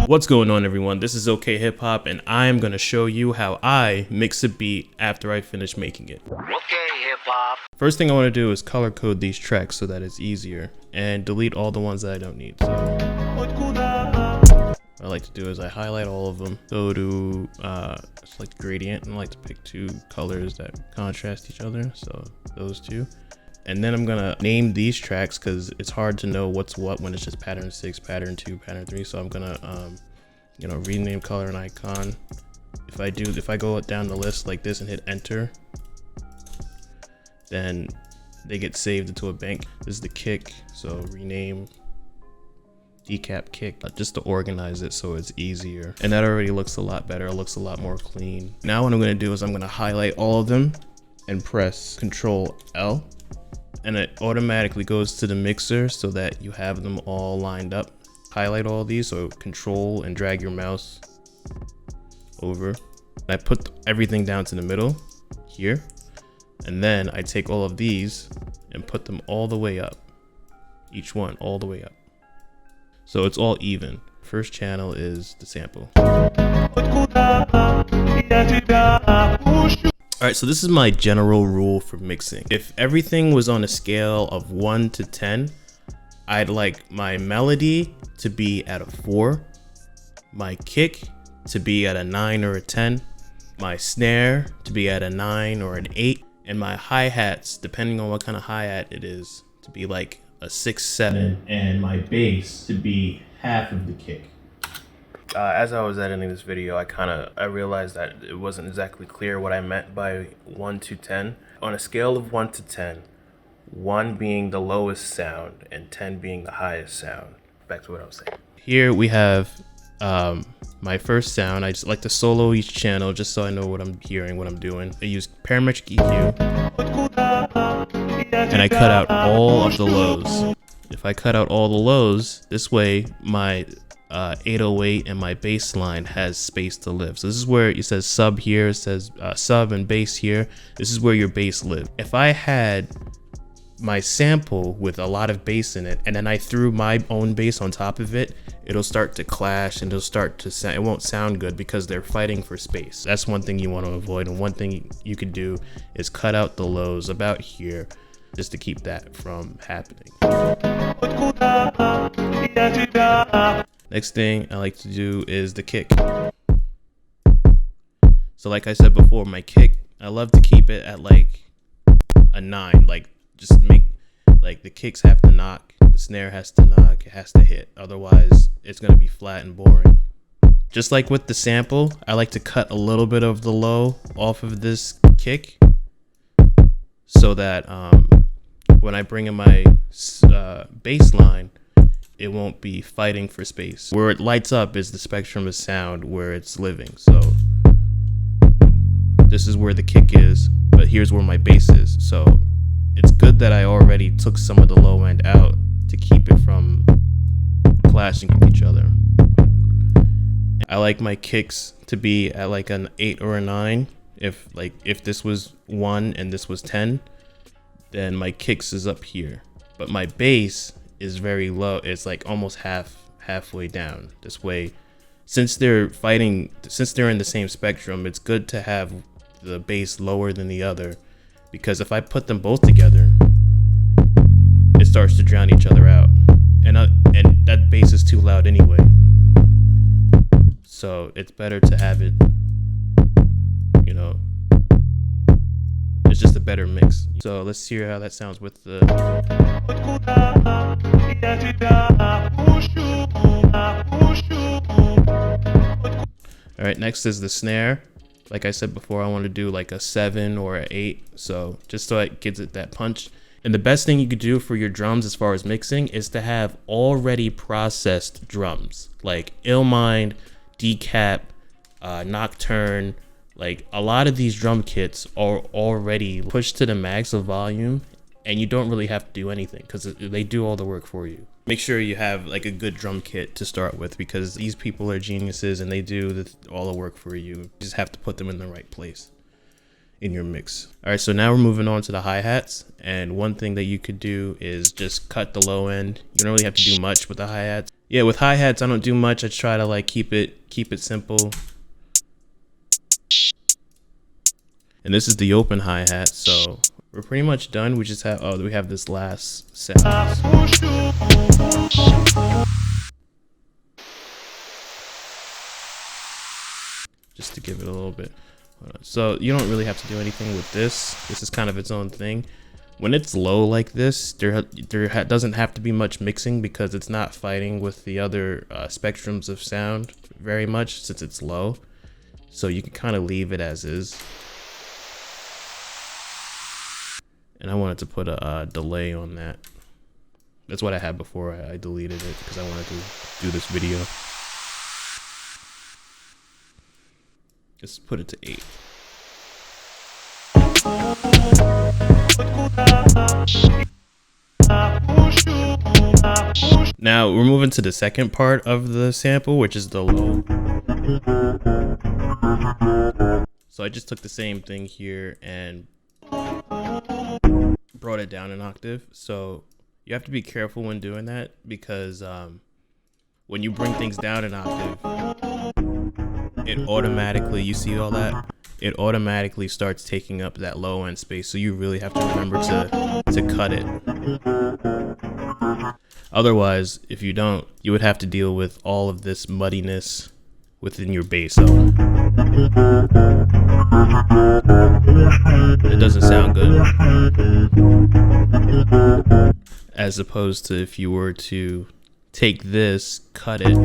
What's going on, everyone? This is OK Hip Hop, and I'm going to show you how I mix a beat after I finish making it. OK Hip Hop. First thing I want to do is color code these tracks so that it's easier, and delete all the ones that I don't need. So what I like to do is I highlight all of them, go to select gradient, and I like to pick two colors that contrast each other, so those two. And then I'm gonna name these tracks because it's hard to know what's what when it's just pattern 6, pattern 2, pattern 3. So I'm gonna rename color and icon. If I go down the list like this and hit enter, then they get saved into a bank. This is the kick, so rename decap kick, just to organize it so it's easier. And that already looks a lot better. It looks a lot more clean. Now what I'm gonna do is I'm gonna highlight all of them and press Control L. And it automatically goes to the mixer so that you have them all lined up. Highlight all these, so control and drag your mouse over. I put everything down to the middle here, and then I take all of these and put them all the way up, each one all the way up, so it's all even. First channel is the sample. Alright, so this is my general rule for mixing. If everything was on a scale of 1 to 10, I'd like my melody to be at a 4, my kick to be at a 9 or a 10, my snare to be at a 9 or an 8, and my hi-hats, depending on what kind of hi-hat it is, to be like a 6, 7, and my bass to be half of the kick. As I was editing this video, I realized that it wasn't exactly clear what I meant by 1 to 10. On a scale of 1 to 10, 1 being the lowest sound and 10 being the highest sound. Back to what I was saying. Here we have my first sound. I just like to solo each channel just so I know what I'm hearing, what I'm doing. I use parametric EQ, and I cut out all of the lows. If I cut out all the lows, this way my 808 and my bass line has space to live. So this is where it says sub here, it says sub and bass here. This is where your bass lives. If I had my sample with a lot of bass in it and then I threw my own bass on top of it, it'll start to clash and it'll start to sound, it won't sound good because they're fighting for space. That's one thing you want to avoid, and one thing you could do is cut out the lows about here just to keep that from happening. Next thing I like to do is the kick. So like I said before, my kick, I love to keep it at like a 9. Like just make, like the kicks have to knock, the snare has to knock, it has to hit. Otherwise it's gonna be flat and boring. Just like with the sample, I like to cut a little bit of the low off of this kick so that when I bring in my bass line, it won't be fighting for space. Where it lights up is the spectrum of sound where it's living. So this is where the kick is, but here's where my bass is. So it's good that I already took some of the low end out to keep it from clashing with each other. I like my kicks to be at like an 8 or a 9. If this was 1 and this was 10, then my kicks is up here, but my bass is very low. It's like almost halfway down. This way, since they're in the same spectrum, it's good to have the bass lower than the other, because if I put them both together, it starts to drown each other out, and that bass is too loud anyway. So it's better to have it, it's just a better mix. So let's hear how that sounds with the. All right, next is the snare. Like I said before, I want to do like a 7 or an 8, so just so it gives it that punch. And the best thing you could do for your drums as far as mixing is to have already processed drums, like Illmind, Decap, Nocturne. Like a lot of these drum kits are already pushed to the max of volume, and you don't really have to do anything because they do all the work for you. Make sure you have like a good drum kit to start with, because these people are geniuses and they do all the work for you. You just have to put them in the right place. in your mix. All right, so now we're moving on to the hi-hats. And one thing that you could do is just cut the low end. You don't really have to do much with the hi-hats. Yeah, with hi-hats, I don't do much. I try to like keep it simple. And this is the open hi-hat, so we're pretty much done. We just have, we have this last sound. Just to give it a little bit. So you don't really have to do anything with this. This is kind of its own thing. When it's low like this, there doesn't have to be much mixing because it's not fighting with the other spectrums of sound very much since it's low. So you can kind of leave it as is. And I wanted to put a delay on that. That's what I had before I deleted it because I wanted to do this video. Just put it to 8. Now we're moving to the second part of the sample, which is the low. So I just took the same thing here and brought it down an octave. So you have to be careful when doing that because when you bring things down an octave, it automatically, you see all that? It automatically starts taking up that low end space. So you really have to remember to cut it. Otherwise, if you don't, you would have to deal with all of this muddiness within your bass. So it doesn't sound good. As opposed to if you were to take this, cut it.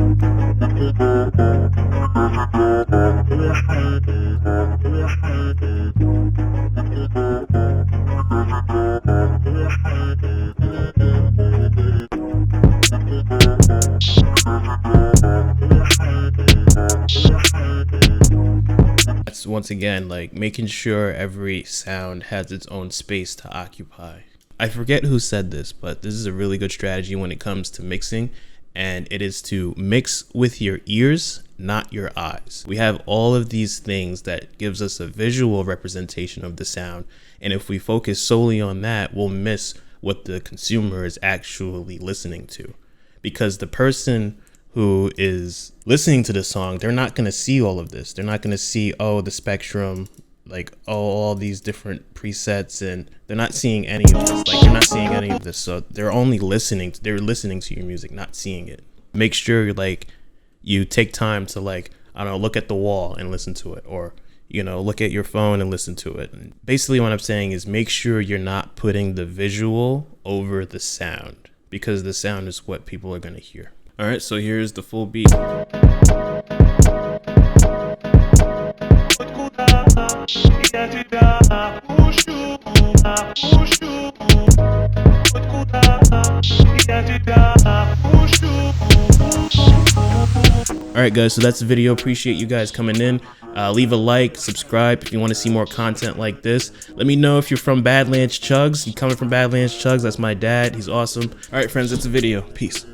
That's once again like making sure every sound has its own space to occupy. I forget who said this, but this is a really good strategy when it comes to mixing, and it is to mix with your ears, not your eyes. We have all of these things that gives us a visual representation of the sound, and if we focus solely on that, we'll miss what the consumer is actually listening to. Because the person who is listening to the song, they're not going to see all of this. They're not going to see, oh, the spectrum, like, oh, all these different presets, and they're not seeing any of this. Like, you're not seeing any of this. So they're only listening. They're listening to your music, not seeing it. Make sure, like, you take time to, like, I don't know, look at the wall and listen to it, or, you know, look at your phone and listen to it. And basically what I'm saying is make sure you're not putting the visual over the sound, because the sound is what people are going to hear. All right, so here's the full beat. Alright guys, so that's the video. Appreciate you guys coming in. Leave a like, subscribe if you want to see more content like this. Let me know if you're from Badlands Chugs. You coming from Badlands Chugs, that's my dad. He's awesome. Alright friends, that's the video. Peace.